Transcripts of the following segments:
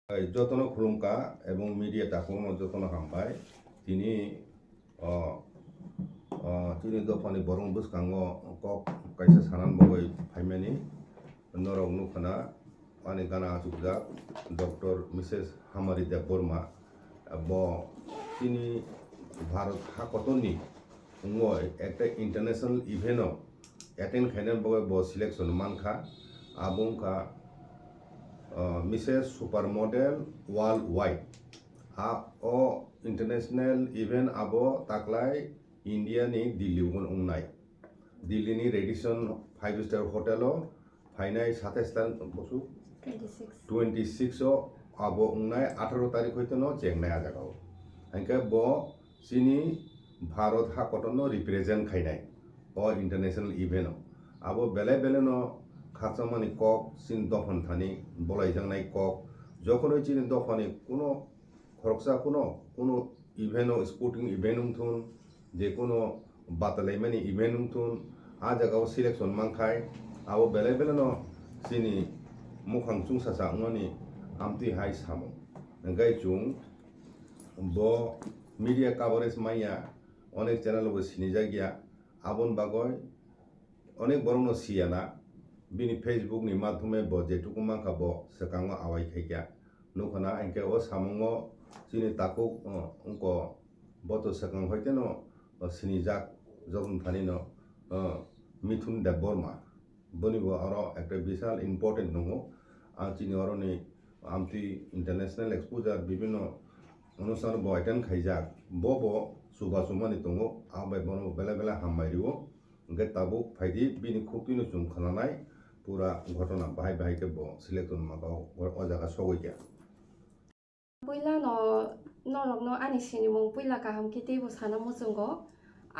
যতন খুলুমকা এবং মিডিয়া তাকুনো যতন হামবাय তিনি তিনি দফানি বরং buskango kok kaisa sanan bogoi faimani norok nukhana ani gana achukjak Dr. Mrs. Hamari Debbarma bo তিনি ভারত হাকতনি ungoi একটা ইন্টারন্যাশনাল ইভেন্ট অ্যাটেন্ড খাইনার বগৈ ব সিলেকশন মানখা আবংখা Mrs super model world wide ও ইন্টারন্যাশনাল ইভেন্ট আবো তাকলাই ইন্ডিয়ানি দিল্লি উংনাই দিল্লিনি রেডিসন 5 স্টার হোটেলও ফাইনাই 27 বছর 26 আবো উংনাই 18 তারিখ হইতে ন চেংনাই আজাগাও হাইকে ব চিনি ভারত হাকতন রিপ্রেজেন্ট খাইনাই ও ইন্টারন্যাশনাল ইভেন্ট আবো বেলে বেলে ন খাচামানি কক চিন দফান থানি বলাইজাংনাই কক যখন ওই চিনি দফানি কোনো খরকসা কোনো ইভেন্ট স্পোর্টিং ইভেন্ট উঠুন যে কোনো বাতালাইমানি ইভেন্ট উঠুন আ জায়গাও সিলেকশন মানখাই আবো বেলে বেলে ন চিনি মুখাং চুং সাসা উনি আমতি হাই সামো গাই চুং ব মিডিয়া কাভারেজ মাইয়া অনেক চ্যানেল সিনি জায়গিয়া আবন বাগয় অনেক বড় সিয়ানা বিনি ফেসবুক নি মাধ্যমে ব যেটুকু মাখা ব সেকাঙ্গ আওয়াই খাইয়া নুখানা এনকে ও সামঙ্গ চিনি তাকু অঙ্ক বত সেকাং হইতে ন সিনি জাক যখন থানি ন মিথুন দেববর্মা বনিব আরো একটা বিশাল ইম্পর্টেন্ট নঙ্গ আর চিনি অরনি আমতি ইন্টারন্যাশনাল এক্সপোজার বিভিন্ন অনুষ্ঠান ব অ্যাটেন্ড খাইজাক ব সুবাসুমানি দङ आबाय बनो बेला बेला हामबायरिओ गे ताबुक फाइदि बिनि खुकिनो जुम खानानाय पुरा घटना बाहाय बाहाय के ब सिलेक्शन माबाव अजागा सगैया पुइला नरकनो आनि सिनिमं पुइला काहाम खेते बसाना मुजंगो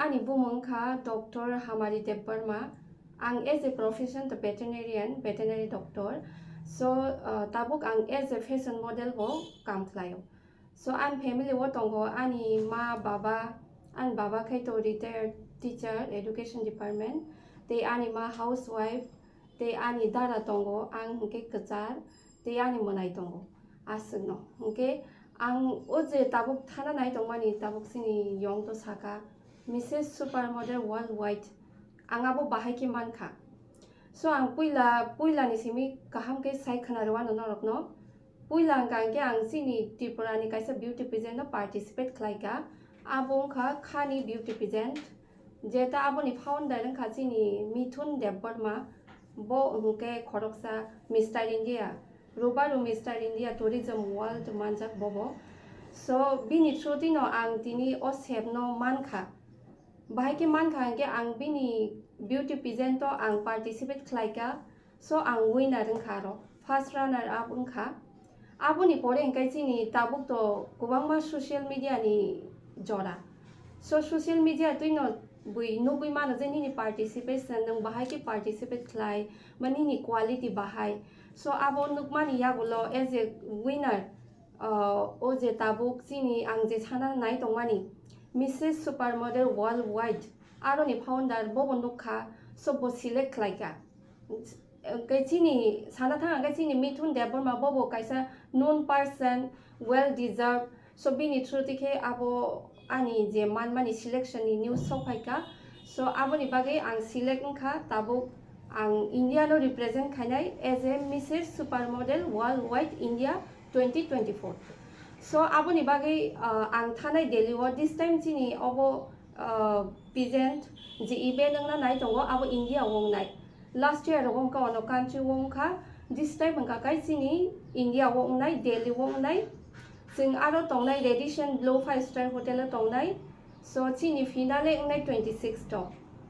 आनि बुमंखा डॉक्टर हामारी देबबर्मा आं as a profession the veterinary doctor so ताबुक आं एज ए फैशन मॉडल बो काम खालायो सो आं फैमिली वो दंगो आनि मा बाबा आं बाबा खायतो रिटायर्ड टीचर एडुकेशन डिपार्टमेंट ते आनि मा हाउसवाइफ ते आनि दारा दंगो आं हुके कचार ते आनि मनाय दंगो आसनो हुके आं ओजे ताबुक थाना नाय दंमानि ताबुक सिनि यंग तो साका Mrs super model world wide आंगाबो बाहायके मानखा सो आं पुइला निसिमी काहाम के साइ खनारवानो नरकनो पुइला गांगे आं सिनि त्रिपुरानि काइसा ब्यूटी पेजेंट पार्टिसिपेट खालायगा आबंखा खानि ब्यूटी पेजेंट जेता आबोनि फाउंडर खा सिनि मिथुन देबबर्मा बो हुके खरकसा मिस्टर इंडिया रुबारु मिस्टर इंडिया टूरिज्म वर्ल्ड मानजाक बबो सो बिनि थ्रुदिनो आं दिनि ओ सेबनो मानखा बाहायके मानखा के आं बिनि ब्यूटी पेजेंट आं पार्टिसिपेट खालायगा सो आं विनर खारो फर्स्ट रनर आप उनखा आबोनि परे अंकाय चिनि ताबुक तो गोबांमा सोशल मीडिया नि जरा सो सोशल मीडिया तुइनो बुइ नुबुइ मानो जेनिनि पार्टिसिपेशन नों बाहाय के पार्टिसिपेट खालाय मानिनि क्वालिटी बाहाय सो आबो नुकमानि यागुलो एज ए विनर ओ जे ताबुक चिनि आं जे साना नाय दंमानि Mrs super model world wide आरोनि फाउंडर बबो नुखा सबो सिलेक्ट खालायगा कैचिनी साना थांगा कैचिनी मिथुन देबबर्मा बबो कैसा नोन पर्सन वेल डिजर्व सो बिनि थ्रुतिखे आबो आनि जे मानमानि सिलेक्शन नि न्यूज सफायका सो आबोनि बागै आं सिलेक्ट खा ताबुक आं इंडिया नो रिप्रेजेंट खायनाय as a Mrs super model world wide India 2024 सो आबोनि बागै आं थानाय दिल्लीआव दिस टाइम चिनि अबो पेजेंट जे इवेंट नंना नाय दंगो आबो इंडिया वंगनाय लास्ट ईयर वंका ono country wongka this time wongka kai chini India wongnai Delhi wongnai जों आरो तंनाय रेडिसन ब्लू 5 स्टार होटेल तंनाय सो चिनि फिनाले उंनाय 26 तो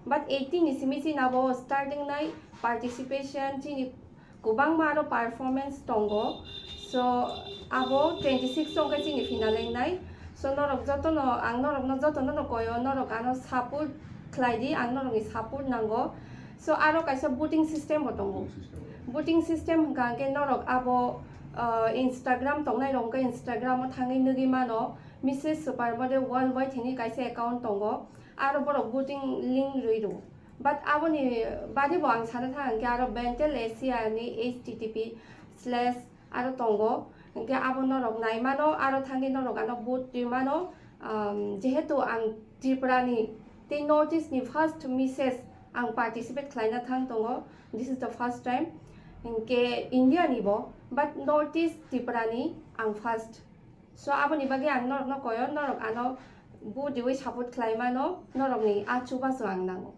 बट 18 निसिमि चिनाबो स्टार्टिंग नाय पार्टिसिपेशन चिनि गोबां मारो परफॉर्मेंस दंगो सो आबो 26 तंका चिनि फिनाले नाय सो नरक जतनो आं नरकनो जतनो नकयो नरक आनो सपोर्ट खालायदि आं नरकनि सपोर्ट नांगो सो आरो काइसा बुटिंग सिस्टेम दंगो बुटिंग सिस्टेम गांगे नरक आबो इंस्टाग्राम तंनाय रंगे इंस्टाग्राम थाङै नगि मानो Mrs super model world wide हिनि काइसा अकाउंट दंगो आरो बरो बुटिं लिंक रइरो बाट आबोनि बादि बो आं साना थाङा आरो बेंटेल एशिया नि http/ आरो दंगो hingke abo norok naimano aro thangi norok ano boat dirmano jehetu ang Tripurani tei North East ni first Mrs. ang participate khlaina thang tongo. This is the first time hingke India ni bo but North East Tripurani ang first. So abo ni bagi ang norok no koyo norok ano boat diwi support khlaimano norok ni achuba so ang nango.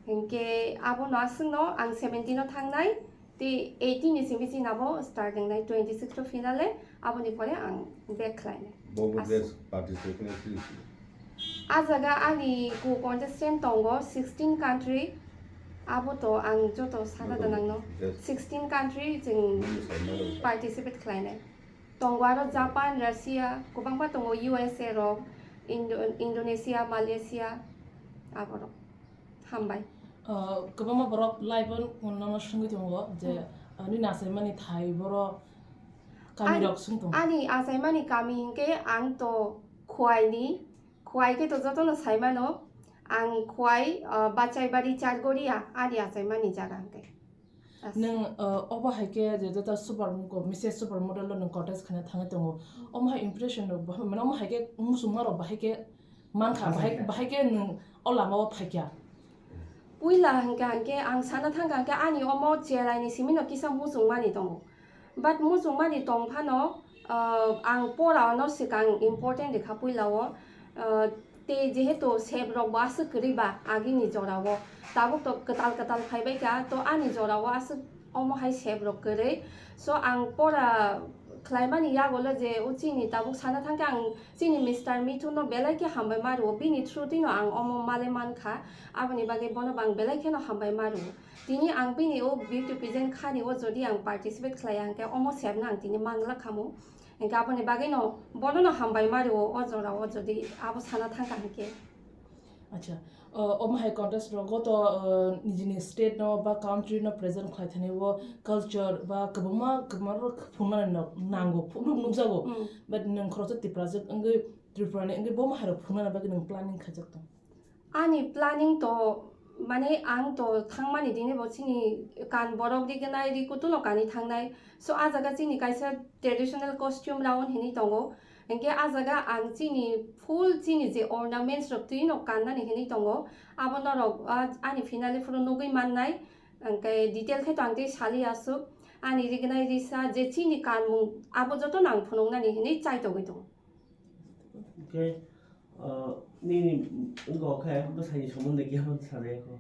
hingke abo no asung no ang 17 no thangnai ti 18 ni simisi nabo starting nai 26 to finale abo ni pore ang back line bobo guest participation is ajaga ani ku contestant tongo 16 country abo to ang joto sada danang no 16 country jing participate line tongo aro Japan Russia kubang pa tongo USA ro Indonesia Malaysia abo ro hambai 그것만 보러 라이브는 오늘 신경 tongo je ni nasemani thai boro kamirok sungtong ani asaimani kami hingke ang to khwai ke to joto no saimano ang khwai bachai bari chargoria ani asaimani jaga hingke nang oba haike je jota super ko Mrs. Supermodel nang contest khana thanga tongo oma impression ro mana oma haike musumna ro bahike mankha bahike nang olama phakya puila hingke ang sana thanga hingke ani omo cherai ni simino kisa musungmani tongo but musungmani tongphano ang pora no sikang important dekha puilawo te jehetu sebrok bas kriba agini jorawo tabuk to katal phaibai ka to ani jorawo as omo hai sebrok kre so ang pora klaimani yagolo je uchini tabuk sana thangka ang chini Mr. Mithuno belai ke hambai maru bini thruti no ang omo maleman kha aboni bage bono bang belai ke no hambai maru tini ang bini o beauty pageant khani o jodi ang participate khlai ang ke omo sebna ang tini mangla khamu engka aboni bage no bono no hambai maru o jora o jodi abo sana thangka ke acha oma hai contest ro go to nijini state no ba country no present khlai thane wo culture ba kabuma ro phuna no nango phunu nugjago but nang khrocha ti project angai Tripurani angai boma haro phuna ba nang planning khajak to ani planning to mane ang to thangmani dine bochini kan borok dignai ri kutuno kani thangnai so ajaga chini kaisa traditional costume raun hini tongo engke ajaga ang chini full chini je ornaments rok tuino kanna ni hini tongo abo norok ani finale furo nugui mannai engke detail khe tangte sali asu ani rignai risa je chini kanmung abo joto nang phunongna ni hini chai to gito okay ni ngo kha ba sai somun de ki ham sare ko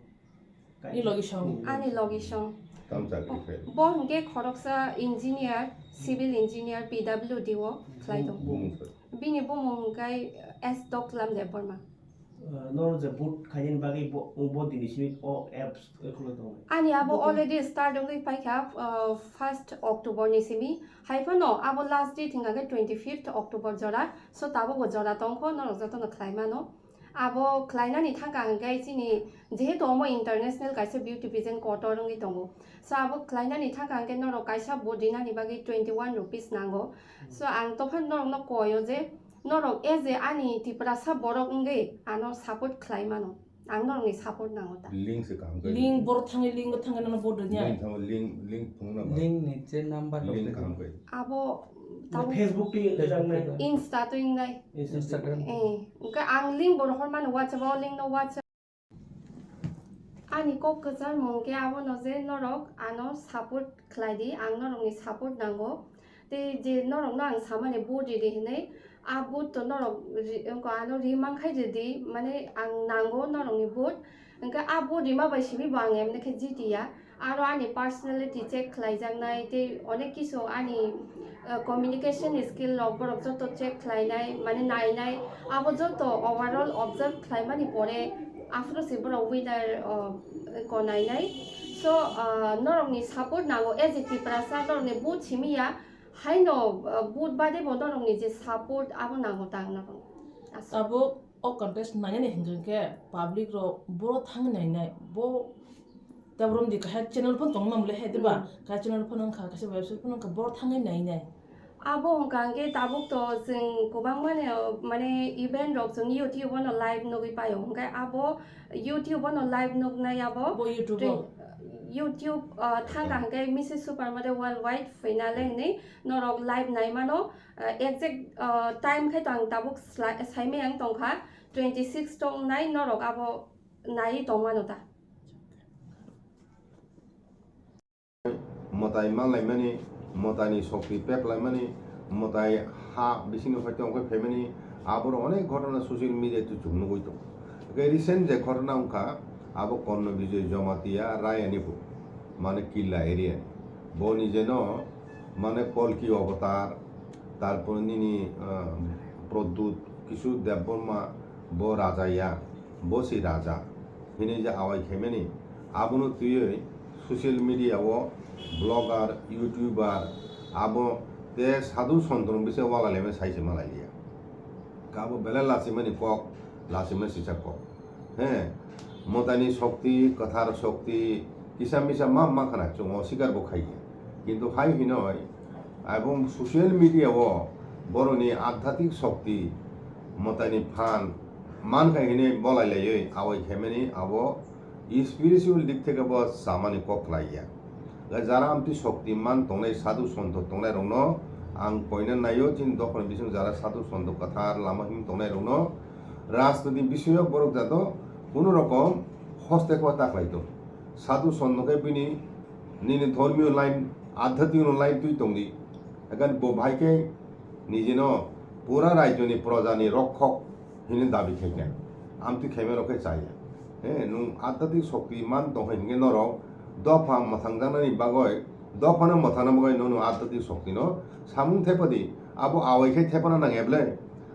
ni location ani location tamchak bo hingke khoroksa engineer civil engineer PWD wo khlaido bini bomong kai S doklam Debbarma nor je boot khayin bagi bo dinishmi o apps kholo to ani abo already start ongi paikha 1st October ni simi haifano abo last day thinga ge 25th October jora so tabo go jora tongkho no joto no khlaimano abo khlaina ni thangka ngai chini jehetu omo international kaisa beauty pageant quarter ongi tongo so abo khlaina ni thangka ngai no kaisa bodina ni bagi 21 rupees nango so ang tophan no koyo je norok eze ani Tripura sa borok ngai ano support khlaimano ang norok ni support nango ta link se kam kai link bor thangi link thangana no board nya link phungna link niche number link kam kai abo Facebook ti jang na Insta to ingai Instagram ka ang link bor horman WhatsApp link no WhatsApp ani ko kazar mongke abo no je norok ano support khlaidi ang norok ni support nango te je norok na ang samane body de hine abo to norok ko ano rimang khai de mane ang nango norok ni bot engka abo rima bai sibi bangem ne khe jitiya aro ani personality check khlai jangnai te onek kiso ani communication skill logor joto check khlainai mane nainai abo joto overall observe khlaimani pore after sibro winner ko nainai so norok ni support nango as a Tripura norok ni boot chimiya haino boot bade bo norok ni je support abo nango tang norok abo o contest nanya ne hingke ke public ro boro thang nai nai bo tabrom di ka channel pon tong mam le he diba ka channel pon ka ka website pon ka boro thang nai nai abo hongkangge tabuk to jeng kobang mane event rok jeng YouTube no live nogui payo hongkai abo YouTube no live nog nai abo bo YouTube YouTube thang ka hangke Mrs. Super Mother worldwide finale ni norok live nai mano exact time khai tang tabuk saime ang tongkha 26 tong nai norok abo nai tong mano ta Mwtai malai mani Mwtai ni shokti pep lai mani Mwtai ha bisino faitong ko family abor অনেক ঘটনা social মিডিয়াতে চুমনো হইতো recent যে ঘটনা উনকা আবো কর্ণ বিজয় জমাতিয়া রায়ানিপুর মানে কিল্লা area বনি যেন মানে কলকি অবতার তারপর নিনি প্রদ্যুৎ কিছু দেববর্মা ব রাজাইয়া বসি রাজা হিনে যে আওয়াই খেমেনি আবনো তুই সোশ্যাল মিডিয়াও ব্লগার ইউটিউবার আবো তে সাধু সন্তন বিষয়ে ওয়ালালেমে সাইছে মালাইলিয়া কাবো বেলা লাসিমানি কক লাসিমা সিসা কক হ্যাঁ মতানি শক্তি কথার শক্তি কিসা মিসা মা খানা চং অস্বীকার বখাইয়ে কিন্তু হাই হিনয় এবং সোশ্যাল মিডিয়াও বড়নি আধ্যাত্মিক শক্তি মতানি ফান মান খাইনে বলাইলাই আওয়াই খেমেনি আবো স্পিরিচুয়াল দিক থেকে বো সামানি কক লাইয়া যারা আমটি শক্তি মান তংনাই সাধু সন্ত তংনাই রং आं कयना नायो जिन दखन बिसं जारा साधु सन्द कथा लामा हिम तंनाय रंग राजनीति विषय बरक जातो कोनो रकम हस्तक्षेप ताखलाइतो साधु सन्दके बिनि निनि धर्मीय लाइन आध्यात्मिक लाइन तुई तंगि एखान भाइके निजेन पुरा राज्यनि प्रजानि रक्षक हिने दाबि खेके आमति खेमे रखे चाइया हे नु आध्यात्मिक शक्ति मान दंहे हिंगे नरक दफा मथांजानानि बागय दफाना मथाना बागय नु आध्यात्मिक शक्ति न सामुं थेपदि आबो आवाइखे थेपना नाङेब्ले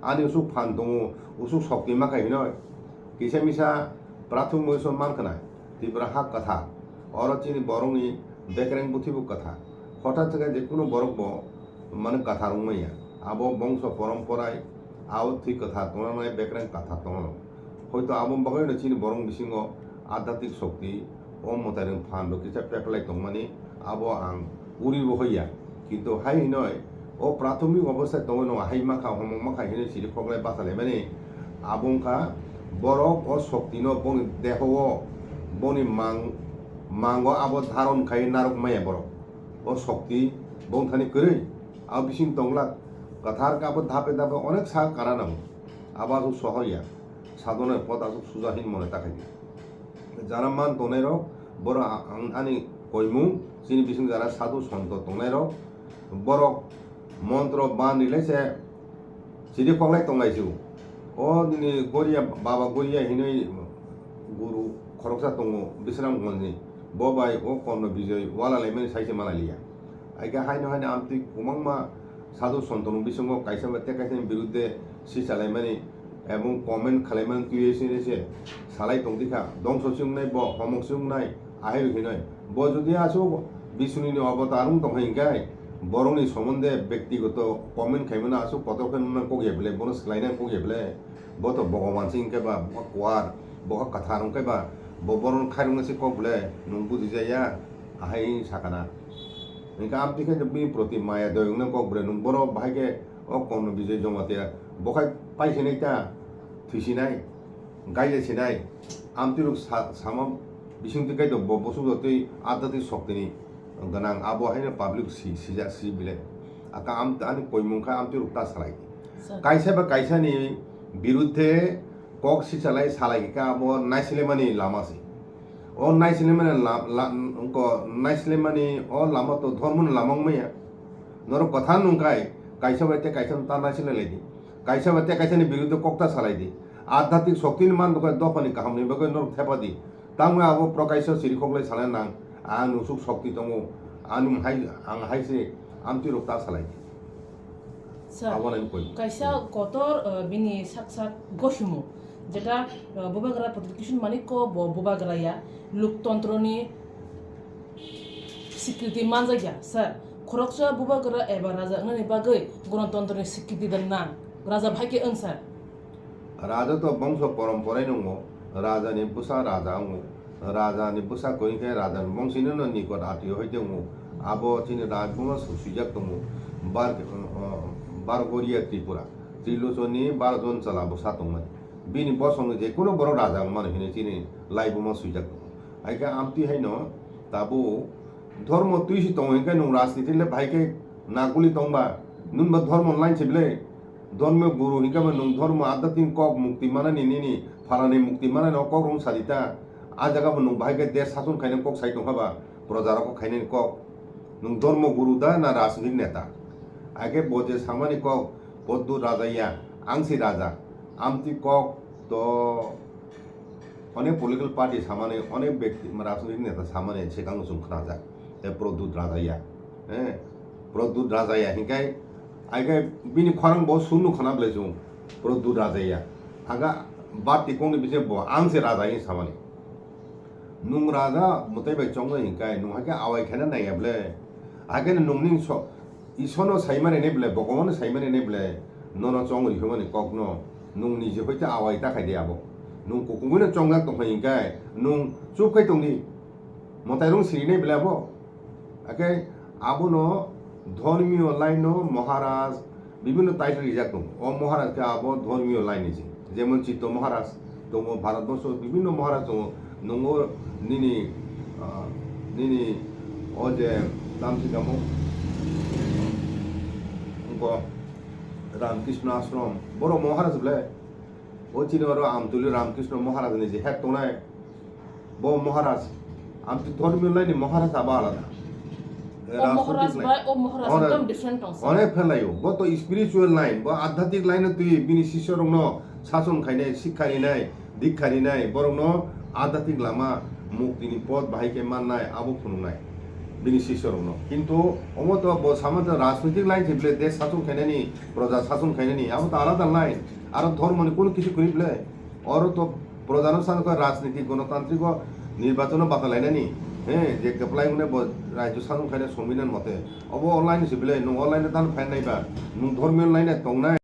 आनि उसुक फान दङ उसुक शक्ति माखाय हिनय किसे मिसा प्राथमिक मयसन मानखनाय तिब्रा हाक कथा अरचिनि बरंनि बेकरें बुथिबु कथा हठाৎ থেকে যে কোনো বরক মানে কথা রুমাইয়া আবো বংশ পরম্পরায় আও থি কথা তোমরা বেকরেং কথা তোমরা হয়তো আবো বাগাই চিনি বরং বিসিঙ্গ আধ্যাত্মিক শক্তি ও মতারেং ফান কিসা পেপলাই তংমানি আবো আং উরিব হইয়া কিন্তু হাই নয় ও প্রাথমিক অবস্থায় তখন হাই মাখা হমক মাখা হিনে সিরি ফগলাই বাসালে মানে আবংকা বরক ও শক্তি ন বনি দেহ বনি মাঙ্গ আবো ধারণ খাই নারক মায়া বরক ও শক্তি বংথানি করে আব বিসিং তংলা কথার কাবো ধাপে ধাপে অনেক সা কারা নাম আবাস সহইয়া সাধনের পথ আসুক সুজাহীন মনে তাকাই যারা মান তনের বড় আনি কইমু চিনি বিসিং যারা সাধু সন্ত তনের বরক মন্ত্র বান রিলেছে সিদি ফগলাই তংলাইছু ও দিনি গরিয়া বাবা গরিয়া হিনই গুরু খরকসা তঙ্গ বিশ্রাম গঞ্জনি ববাই ও কর্ণ বিজয় ওয়ালালাই মানে সাইছে মালালিয়া আইকা হাইনো হাইনে আমতি কুমাংমা সাধু সন্তন বিসঙ্গ কাইসা বাতে কাইসানি বিরুদ্ধে সিসালাই মানে এবং কমেন্ট খালাইমান তুইছে সালাই তংদিখা দংস সিংনাই ব হমক সিংনাই আহির হিনয় ব যদি আসো বিষ্ণুনি অবতারং তংহাইকাই বরংনি সম্বন্ধে ব্যক্তিগত কমেন্ট খাইমানা আসো কতক্ষণ কগিয়েবলে বনস লাইনা কগিয়েবলে বত ভগবান সিংকে বা কোয়ার বহ কথা রংকে বা বরং খাইরংসি কবলে নুং বুঝি যাইয়া আহাই সাকানা ইনকা আমতিকে বি প্রতি মায়া দয়ং কবলে নুং বড় ভাইকে ও কর্ণ বিজয় জমাতিয়া বখাই পাইছে নাইতা থুইছিনাই গাইলেছিনাই আমতিরুক সামা বিসিংতিকাই দ বসুদতই আধ্যাত্মিক শক্তিনি ganang abo haina public sija si bile aka am ani koimungkha amti rukta salai kaisa ba kaisa ni biruddhe kok si salai salai ka abo naisile mani lama si o naisile mani ko naisile mani o lama to dhormun lamang maya nor kotha nungkai kaisa bate kaisa ta naisile ledi kaisa bate kaisa ni biruddhe kokta salai di আধ্যাত্মিক শক্তির মান দোকান দফানি কাহামনি বগৈ নর থেপাদি তামে আবো প্রকাশ্য সিরি খগলাই সালাই নাং আং Nusuk শক্তি দङ আং হাইছে আমতি রক্তা সালাই কাইসা কতর বিনি সাকসাক গসুমু যেটা বোবাগরা প্রতিকিশন মানিক বোবাগরায়া লোকতন্ত্রনি স্বীকৃতি মানজাগিয়া স্যার খরকসা বোবাগরা এবা রাজা ননি বাগৈ গণতন্ত্রনি স্বীকৃতি দেন না রাজা ভাইকে ওং স্যার রাজা তো বংশ পরম্পরায় দङ রাজানি বুসা রাজা রাজানি বুসা কইকে রাজান বংশিনো নিকট আত্মীয় হইতে আবো চিনি রাজবংশ সুসুজাক দङ বারগরিয়া ত্রিপুরা ত্রিলোচনী 12 জন চালা বসা দংমান বিনি বসং যে কোনো বড় রাজা মানে হিনে চিনি লাইবুমা সুইজাক দङ আইকা আমতি হাইনো তাবো ধর্ম তুই সি তংকে নং রাজনীতিলে ভাইকে নাগুলি তংবা নুন বা ধর্ম লাইন ছিবলে ধর্ম গুরু হিংকাবে নং ধর্ম আধ্যাত্মিক কক মুক্তি মানানি নিনি ফালানি মুক্তি মানানি কক রং সাদিতা আ জায়গাবো নং ভাইকে দেশ শাসন খাইনে কক সাই দংখাবা প্রজারা কক খাইনে কক নং ধর্ম গুরু দা না রাজনীতিক নেতা আগে বজে সামানি কক পদ্দু রাজাইয়া আংসি রাজা আমতি কক তো অনেক পলিটিক্যাল পার্টি সামানে অনেক ব্যক্তি রাজনৈতিক নেতা সামানে সেখানে সুখরাজা প্রদ্যুৎ রাজাইয়া হ্যাঁ প্রদ্যুৎ রাজাইয়া হিংকাই আগে বিনি খরাং বহু শূন্য খানা বলে जों প্রদ্যুৎ রাজাইয়া আগা বাতি কোন বিছে ব আংসে রাজাই সামানে নুং রাজা মতাই বাই চং হিংকাই নুং হাকে আওয়াই খানা নাইয়া বলে আগে নুংনিং স ইসনো সাইমানে নে বলে ভগবান সাইমানে নে বলে নন চং রিহমানি কগ্ন নুং নিজে হইতে আওয়াই তাকাই দেয়াবো নুং কুকুমনে চংগা তংহাইংকাই নুং চুপখাই তংনি মতাই রং সিরিনে বেলাবো আকে আবনো ধর্মীয় লাইন মহারাজ বিভিন্ন টাইটেল রিজার্ভ দं ও মহারাজকে আবো ধর্মীয় লাইন আছে যেমন চিত্ত মহারাজ দङ ভারতবর্ষ বিভিন্ন মহারাজ দङ নঙ্গো নিনি নিনি ও যে নাম কি নাম রামকৃষ্ণ আশ্রম বড় মহারাজ বলে ও চিনি আর আমতুলি রামকৃষ্ণ মহারাজ নিজে হ্যাঁ তোনায় ব মহারাজ আমতু ধর্মীয় লাইনে মহারাজ আবার আলাদা অনেক ফেলাইও বত স্পিরিচুয়াল লাইন বা আধ্যাত্মিক লাইনে তুই বিনি শিষ্য রং শাসন খাইনাই শিক্ষারি নাই দীক্ষারি নাই বরং আধ্যাত্মিক লামা মুক্তিনি পথ ভাইকে মাননাই আবু খুনুনাই বিনি শিষ্য রং কিন্তু অমত সামান্য রাজনৈতিক লাইন ছিবলে দেশ শাসন খাইনানি প্রজা শাসন খাইনানি আবু তো আলাদা লাইন আর ধর্ম কোনো কিছু করিবলে আর তো প্রধান রাজনীতি গণতান্ত্রিক নির্বাচন বাতালাইনানি হ্যাঁ যে কেপলাই মানে রাজ্য শাসন খাইনে সংবিধান মতে অব অনলাইন সিবিলে নো অনলাইনে তান ফাইন নাইবা নো ধর্মীয় লাইনে তংনাই